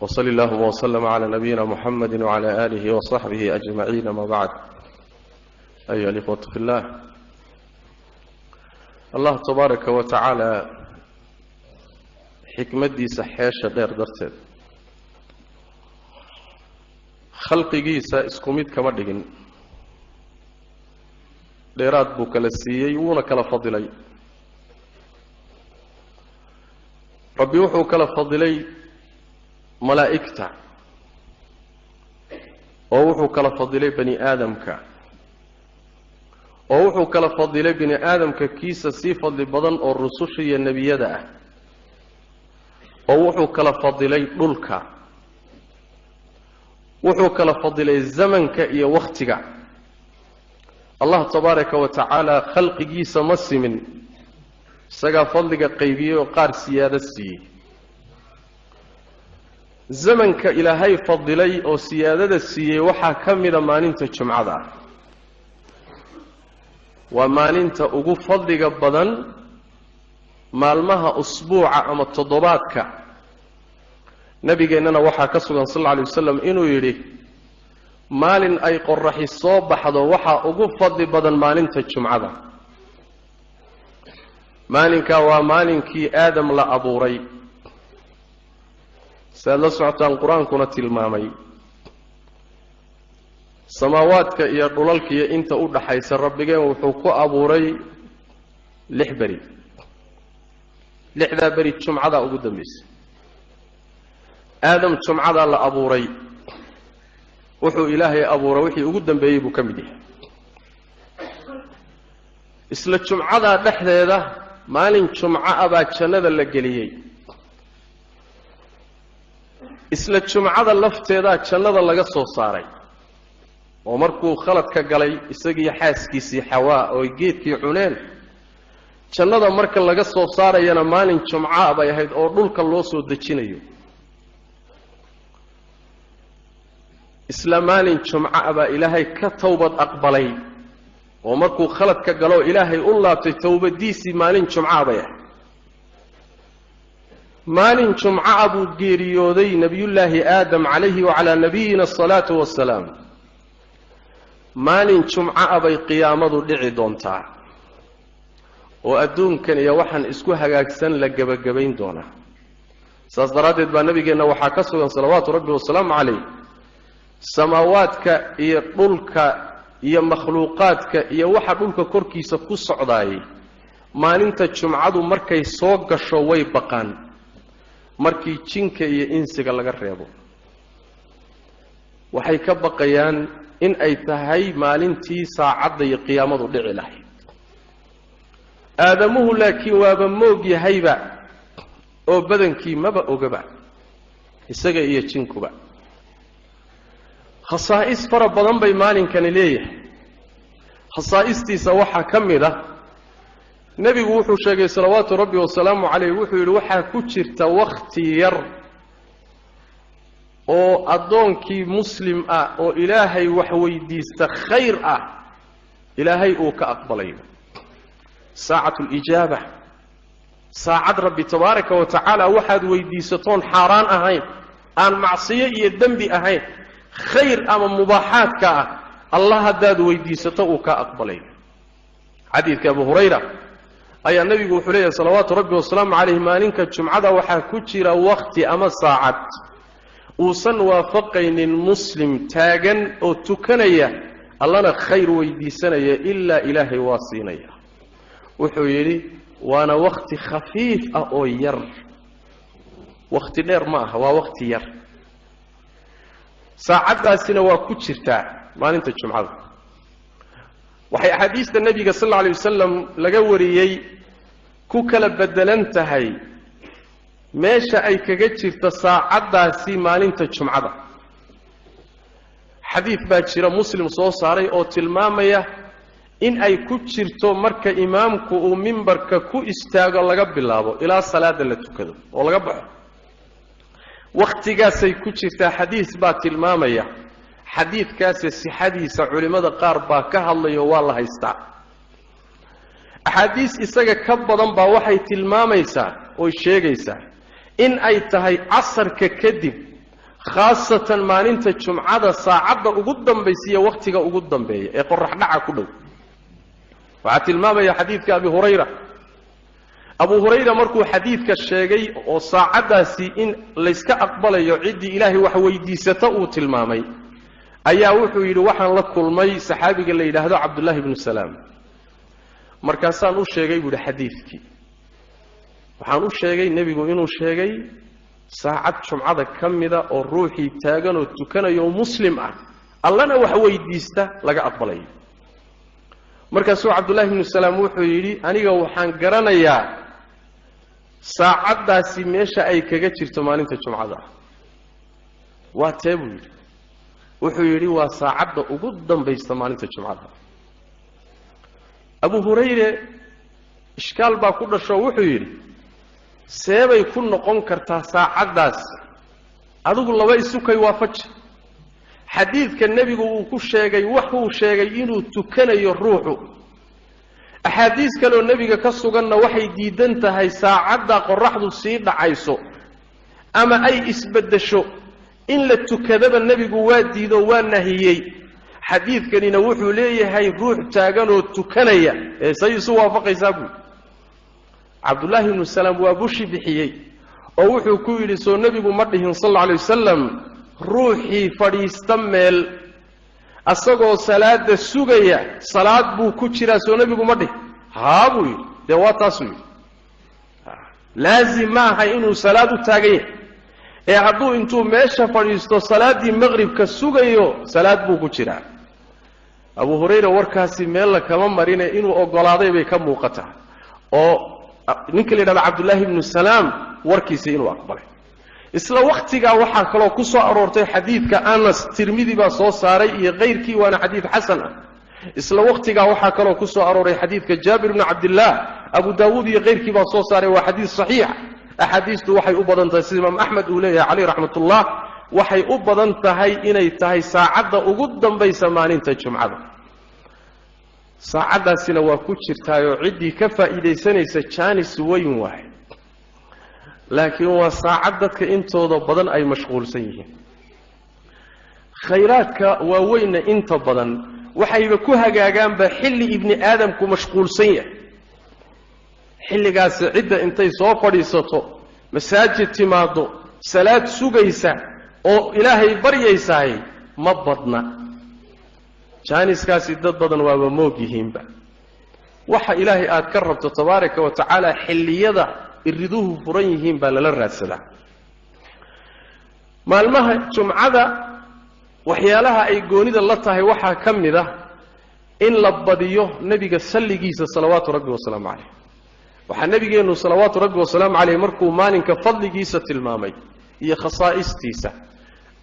وصلى الله وسلم على نبينا محمد وعلى آله وصحبه أجمعين ما بعد. أيها الإخوة في الله، الله تبارك وتعالى حكمتي سحيشة غير درسد خلقيسا اسكوميد كما دغين ديرات بو كلا سيي ونا كلا فضلي ربي وحو كلا فضلي ملائكته ووحو كلا فضلي بني آدمك ووحو كلا فضلي بني آدمك كيسا سي فضل بدن الرسوشي النبي يدأ ووحو كلا فضلي دلك وحو كلا فضلي زمنك إيا وقتك. الله تبارك وتعالى خلق جيسا مسمن سقى فضلك قيبيه وقار سيادة السي زمنك إلهي فضلي أو سيادة السي وحا كمل ما ننت جمعة وما ننت أقو فضلك بدن مالمها أسبوع أما التضباتك نبي إننا وحا كسوغا صلى الله عليه وسلم إنو يريه مالين أي قرحي الصوب حضو وحا أقو فضل بدن مالين تجمع مالين كوا مالين كي آدم لا أبوري سأل سعطان القرآن كنت المامي سماواتك يا قلالك يا إنت أود حيث ربك وحوكو أبوري لحبري لحذا بري تجمع ذا أقو دميس آدم تجمع ذا لا أبوري وحو إلهي أبو روحي وقدم بيبو كمدي إسلا جمعة دحدة ده مالين جمعة أبا جنة اللقليي إسلا جمعة اللفتة ده جنة اللقصو صاري ومركو خلط كقلي إساقي حاسكيسي حواء ويجيتكي عنين جنة مركا اللقصو صاري ينا مالين جمعة أبا يهيد أردولك اللوسو الدجينيو إسلامان جمعة أبا إلهي كتوبة أقبلي ومركو خلط كقلو إلهي الله تتوبة ديسي مالين جمعة أبا مالين جمعة أبو قيريودي نبي الله آدم عليه وعلى نبينا الصلاة والسلام مالين جمعة أبا قيامة دعي دونتا وأدون كان يوحن إسكوها قاكسان لقبقبين دونا سأصدراتي با نبينا وحاكسوا صلوات ربي والسلام عليه سماواتك iyo dhulka iyo makhluuqaadka iyo waxa dhulka korkiisa ku socdaay maalinta jumcadu markay soo gasho way baqaan markii jinka iyo insiga laga reebo waxay ka baqayaan in ay tahay maalintii saacada iyo qiyaamadu dhici lahayd aadamuhu laakiin waaba moog yahayba oo badankii maba ogaba isaga iyo jinkuba خصائص فرا بدن باي مالكن ليه خصائصتيسا waxa kamida nabigu wuxuu sheegay salawaatu rabbi wa salaamu alayhi wuxuu yiri waxa ku jirta waqti yar oo adoonkii muslim ah oo ilaahay wax weydiista khayr ah ilaahay uu ka aqbalayo saacatul ijaaba saacad rabbi tabaaraka wa taala waxaad weydiisatoon xaraan ahayn aan macsiyo iyo dambi ahayn خير أما مباحاتك الله هداد ويديسته كأقبلي حديث أبو هريرة أي النبي وحليه صلوات ربي والسلام عليه مالك الجمعة وحاكوشير وقت أما ساعات وصن وافقين المسلم تاغن أو تكنية الله خير ويديسنية إلا إلهي واصينية وحويري وانا وقت خفيف أو ير وقت نير ما هو وقت ير ساعدنا وكتشرتا ما أنت الجمعة وحي حديث النبي صلى الله عليه وسلم لجوريي كوكل بدلنتهاي ماشى أي كجتشرتا ساعدنا ما أنت الجمعة حديث باكر مسلم صاري أو تلمامية إن أي كتشرتو مرك إمامك ومنبرك كو استاج الله قبل الله إلى صلاة اللي تكذب والله قبل وقتigaasay ku jirtaa xadiis baa tilmaamaya xadiidkaas si xadiisa culimada qaar baa ka hadlayo waa la haystaa axaadiis isaga ka badan baa waxay tilmaamaysaa oo sheegaysaa in ay tahay casarka kadib khaasatan maalinta jumcada saacadda ugu dambaysiya waqtiga ugu dambeeya ee qorax dhaca ku dhow waxaa tilmaamaya xadiidka abu hurayra markuu xadiidka sheegay oo saacadaasi in layska aqbalayo ciddii ilaahay wax weydiisata uu tilmaamay ayaa wuxuu yidhi waxaan la kulmay saxaabiga la yidhaahdo cabdullaahi ibnu salaam markaasaan u sheegay buu yidhi xadiidkii waxaan u sheegay nebigu inuu sheegay saacad jumcada ka mida oo ruuxii taagan oo tukanayo oo muslim ah allana wax weydiista laga aqbalayo markaasuu cabdullaahi ibnu salaam wuxuu yidhi aniga waxaan garanayaa saacaddaasi meesha ay kaga jirto maalinta jumcada waa tee buu yidhi wuxuu yidhi waa saacadda ugu dambaysta maalinta jumcada abu hurayre ishkaal baa ku dhasho wuxuu yidhi seebay ku noqon kartaa saacaddaas adigu laba isukay waafaji xadiidka nebigu uu ku sheegay wuxuu sheegay inuu tukanayo ruuxu axaadiis kaleoo nebiga ka suganna waxay diidan tahay saacadda qoraxdu sii dhacayso ama ay isbeddesho in la tukadaba nebigu waa diido waa nahiyey xadiidkanina wuxuu leeyahay ruux taaganoo tukanaya ee say isu waafaqaysaa buui cabdullaahi ibnu salaam waa bushi bixiyey oo wuxuu ku yidhi soo nebigu ma dhihin sal alla alay wasalam ruuxii fadhiista meel asagoo salaada sugaya salaad buu ku jiraa soo nebigu ma dhihin haa buu yidhi dee waa taasuu yidhi laazim ma aha inuu salaad u taagan yahay ee hadduu intuu meesha fadhiisto salaaddii maqribka sugayo salaad buu ku jiraa abu hurayra warkaasi meel la kama marine inuu oggolaaday bay ka muuqataa oo ninka la yidhahdo cabdullaahi ibnu salaam warkiisa inuu aqbalay isla waqtigaa waxaa kaloo ku soo aroortay xadiidka anas tirmidi baa soo saaray iyo kayrkii waana xadiid xasan ah isla waqtigaa waxaa kaloo ku soo arooray xadiidka jaabir ibnu cabdillaah abu daawuud iyo kayrkii baa soo saaray waa xadiid saxiixa axaadiistu waxay u badan tahay sida imaam axmed uu leeyahay caleyh raxmatullah waxay u badan tahay inay tahay saacadda ugu dambaysa maalinta jumcada saacaddaasina waa ku jirtaayoo ciddii ka faa'iidaysanaysa jaanis weyn waaye laakiin waa saacad dadka intooda badan ay mashquulsan yihiin khayraadka waaweynna inta badan waxayba ku hagaagaanba xilli ibni aadamku mashquulsan yahay xilligaasi cidda intay soo fadhiisato masaajid timaado salaad sugaysa oo ilaahay baryaysahay ma badna jaaniskaasi dad badan waaba moog yihiinba waxa ilaahay aad ka rabto tabaaraka wa tacaala xilliyada iriduhu furan yihiin baa lala raadsadaa maalmaha jumcada waxyaalaha ay goonida la tahay waxaa ka mid ah in la badiyo nebiga salligiisa salawaatu rabbi wasalaamu calayh waxaa nebigeennu salawaatu rabbi wasalaamu calayh markuu maalinka fadligiisa tilmaamay iyo khasaa'istiisa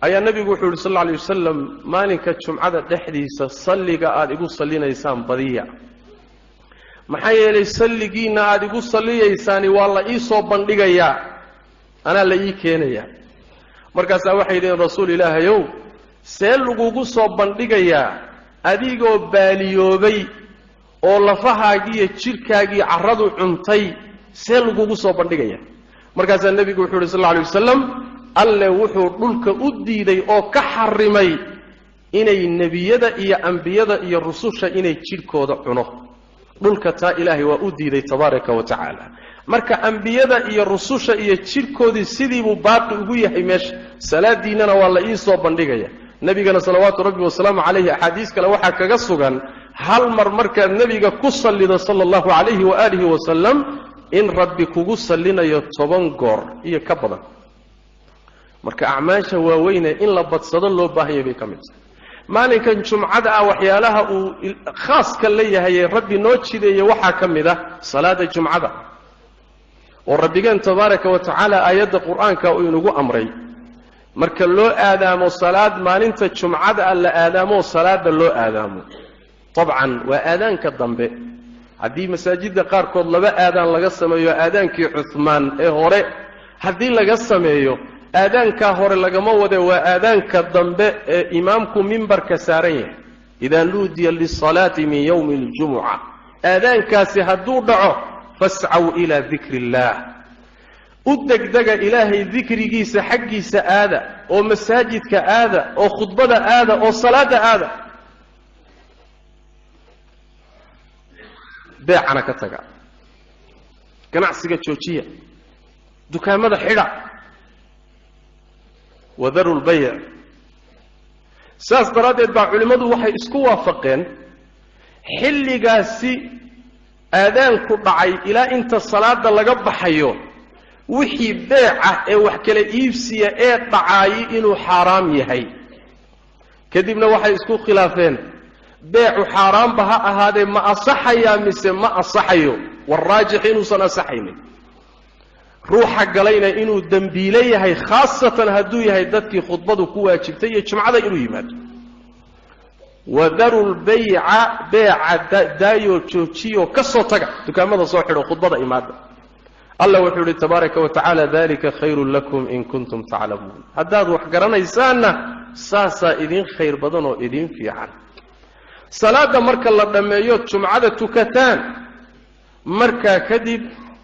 ayaa nebigu wuxuu yidhi sal alla alay wasalam maalinka jumcada dhexdiisa salliga aada igu sallinaysaan badiya maxaa yeelay salligiinna aada igu salliyaysaani waa la ii soo bandhigayaa anaa la ii keenayaa markaasaa waxay yidhaheen rasuul ilaahayow see lagugu soo bandhigayaa adigoo baaliyoobay oo lafahaagiiyo jidhkaagii carradu cuntay see lagugu soo bandhigayaa markaasaa nebigu wuxuu yidhi sal alla alay wasalam alle wuxuu dhulka u diiday oo ka xarimay inay nebiyada iyo ambiyada iyo rususha inay jidhkooda cuno dhulka taa ilaahay waa u diiday tabaaraka wa tacaala marka ambiyada iyo rususha iyo jidhkoodii sidiibuu baaqi ugu yahay meesha salaadiinnana waa la ii soo bandhigaya nebigana salawaatu rabbi wasalaamu calayhi axaadiis kale waxaa kaga sugan hal mar markaad nebiga ku sallido sala allahu calayhi waaalihi wasalam in rabbi kugu sallinayo 10 goor iyo ka badan marka acmaasha waaweyne in la badsado loo baahan bay ka mid tahay maalinkan jumcada ah waxyaalaha uu khaaska leeyahay rabbi noo jideeyay waxaa ka mid ah salaada jumcada oo rabbigeen tabaaraka wa tacaala aayadda qur-aanka uu inagu amray marka loo aadaamo salaad maalinta jumcada la aadaamo salaada loo aadaamo طبعا waa aadaanka dambe haddii masaajidda qaarkood laba aadaan laga sameeyo aadaankii cuthmaan ee hore haddii laga sameeyo aadaanka hore lagama wade waa aadaanka dambe ee imaamku mimbarka saaran yahay idaa nuudiya lisalaati min yawmi اljumuca aadaankaasi hadduu dhaco fascaw ilaa dikri اllah udegdega ilaahay dhikrigiisa xaqiisa aada oo masaajidka aada oo khudbada aada oo salaada aada beecana ka taga ganacsiga joojiya dukaamada xidha wadaru lbayc saas daraaddeed baa culimmadu waxay isku waafaqeen xilligaasi aadaanku dhacay ilaa inta salaada laga baxayo wixii beeca ee wax kala iibsiya ee dhacay inuu xaraam yahay kadibna waxay isku khilaafeen beecu xaraam ba ha ahaadee ma asaxaya mise ma asaxayo waraajix inuusan asaxaynin ruuxa galayna inuu dambiile yahay khaasatan hadduu yahay dadkii khudbadu ku waajibtay iyo jumcada inuu yimaado wadaru lbayca beeca daayoo joojiyo ka soo taga dukaamada soo xidho khudbada imaada الله وحده تبارك وتعالى ذلك خير لكم إن كنتم تعلمون هذا وحقرنيسان ساسا إذن خير بدن وإذن في عن صلاة مركا الله دميوت جمعة تكتان مركا كذب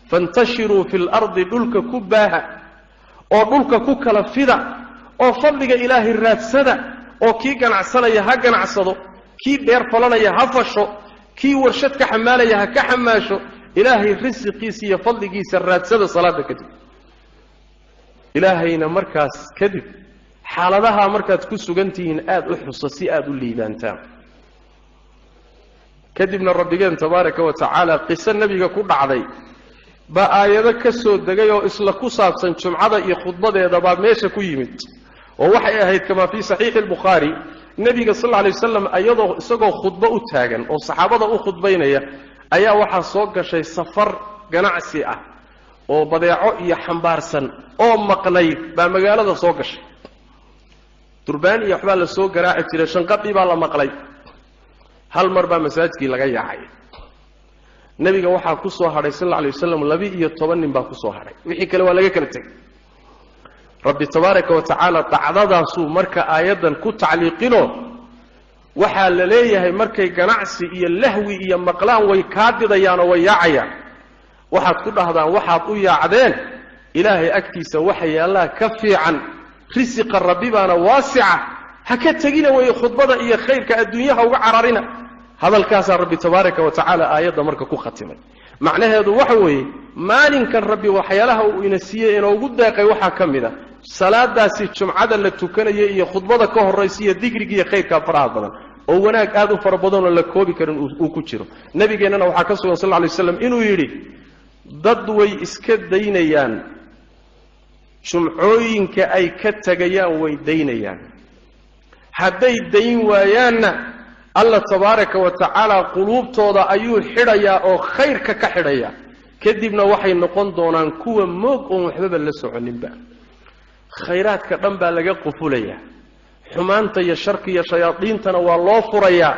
فانتشروا في الأرض دلك كباها أو دلك كوكلا فدا أو فضلك إله الراتسدا أو كي قنعسنا يها قنعسدو كي بير فلنا يها فشو كي ورشتك حمالة يها كحماشو إلهي رزقيسي يفضلقيسي الراتسة صلاة كذب إلهينا مركز كذب حالدها مركز كسو قنتين آد أحرصصي آد اللي بانتام كذبنا الربيان تبارك وتعالى قصة النبي كل عضي بآيات كسو الدقايا إسلكو صابسا شمعضا يخضبضا يدباب ميشا كيمت ووحي أهيد كما في صحيح البخاري النبي صلى الله عليه وسلم أيضا إساقو خضبا أتاقا وصحابة أخضبين ayaa waxa soo gashay safar ganacsi ah oo badeeco iyo xambaarsan oo maqnay baa magaalada soo gashay turbaan iyo waxba la soo garaaci jiray shanqadii baa la maqlay hal mar baa masaajidkii laga yaacay nabiga waxa ku soo haray sallallahu alayhi wasallam 12 nin baa ku soo haray wixii kale waa laga kala tagay rabbi tabaaraka wa taala tacdadaasu marka aayadan ku tacliiqino waxaa la leeyahay markay ganacsi iyo lahwi iyo maqlaan way kaadidayaan oo way yaacayaan waxaad ku dhahdaan waxaad u yaacdeen ilaahay agtiisa waxa yaala ka fiican risiqa rabbibaana waasica ha ka tagina way khudbada iyo khayrka adduunyaha uga cararina hadalkaas rabbi tabaaraka wa taala aayada marka ku khatimay macnaheedu waxa weeye maalinkan rabbi waxyaalaha uu ina siiyay inuu ugu deeqay waxa kamida salaadaasi jumcada la tukanayo iyo khudbada ka horeysiyo dhikriga iyo khayrka faraha badan oo wanaag aad u fara badan oo la koobi karin uu ku jiro nabigeena waxa ka sugan sallallahu alayhi wasallam inuu yiri dad way iska daynayaan jumcooyinka ay ka tagayaan way daynayaan hadday dayn waayaanna Allah tabaaraka wa taala qulubtooda ayuu xidhaya oo khayrka ka xidhaya kadibna waxay noqon doonaan kuwa moog oo waxba la soconinba khayraadka dhan baa laga qufulaya xumaanta iyo sharka iyo shayaadiintana waa loo furaya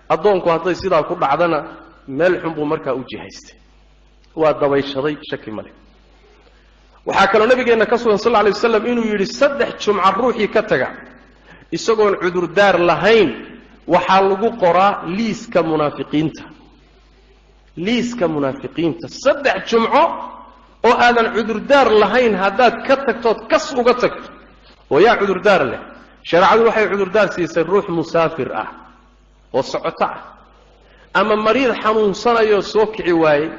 adoonku haday sidaa ku dhacdana meel xun buu markaa u jihaystay waa dabayshaday shaki male waxa kale nabigeena ka sugan sallallahu alayhi wasallam inuu yiri saddex jumca ruuxi ka taga isagoon cudur daar lahayn waxa lagu qoraa liiska munaafiqiinta saddex jumco oo aadan cudur daar lahayn hadaad ka tagtood kas uga tagto oo yaa cudur daar leh sharcadu waxay cudur daar siisay ruux musaafir ah oo socota ama mariid xanuunsanayo soo kici waayay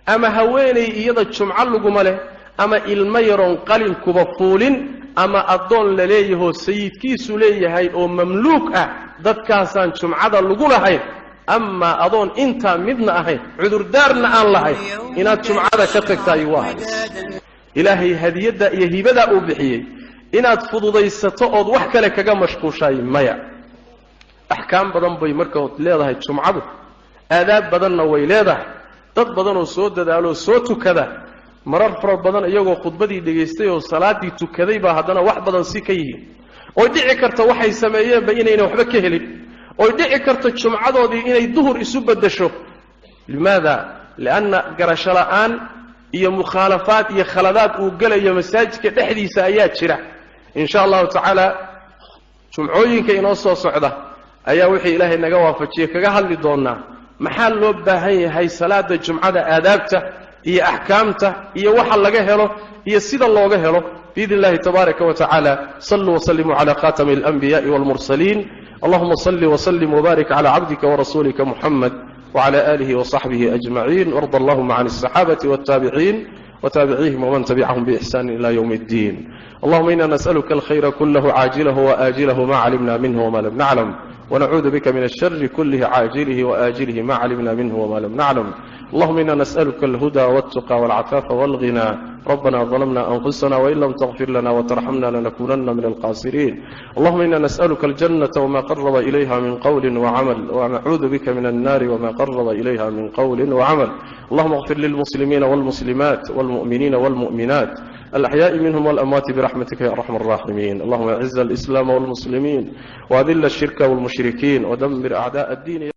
ama haweenay iyada jumco laguma leh ama ilmo yaroon qalin kuba fuulin ama adoon la leeyahay sayidkiisu leeyahay oo mamluuk ah dadkaasaan jumcada lagu lahayn ama adoon inta midna ahayn cudur daarna aan lahayn inaad jumcada ka tagtay waa ilaahay hadiyada iyo hibada uu bixiyay inaad fududaysato oo wax kale kaga mashquushay maya ahkaam badan bay markaa leedahay jumcadu aadaab badanna way leedahay dad badan oo soo dadaalo soo tukada marar fara badan iyagoo khudbadii dhageystay oo salaadii tukaday baa hadana wax badan si ka yihiin oo dhici karta waxay sameeyeen ba inayna waxba ka helin oo dhici karta jumcadoodii inay duhur isu bedesho limaada laana garashalaan iyo mukhalafaat iyo khaladaad uu galayo masaajidka dhexdiisa ayaa jira insha Allah ta'ala jumcooyinka inoo soo socda ayaa wixii Ilaahay naga waafajiyay kaga hadli doonaa maxaa loo baahan yahay salaada jumcada aadaabta iyo ahkaamta iyo waxa laga helo iyo sida looga helo biidni illahi tabaaraka wa tacaala saluu wasallimuu cala khatami alanbiyaai waalmursaliin allahuma salli wasallim wbaarik cala cabdika warasulika muxamed wcala aalihi wasaxbihi ajmaciin warda allahuma can alsaxaabati waltaabiciin وتابعيهم ومن تبعهم بإحسان إلى يوم الدين اللهم إنا نسألك الخير كله عاجله وآجله ما علمنا منه وما لم نعلم ونعوذ بك من الشر كله عاجله وآجله ما علمنا منه وما لم نعلم اللهم إنا نسألك الهدى والتقى والعفاف والغنى ربنا ظلمنا أنفسنا وإن لم تغفر لنا وترحمنا لنكونن من الخاسرين اللهم إنا نسألك الجنة وما قرب إليها من قول وعمل ونعوذ بك من النار وما قرب إليها من قول وعمل اللهم اغفر للمسلمين والمسلمات والمؤمنين والمؤمنات الأحياء منهم والأموات برحمتك يا أرحم الراحمين اللهم أعز الإسلام والمسلمين وأذل الشرك والمشركين ودمر أعداء الدين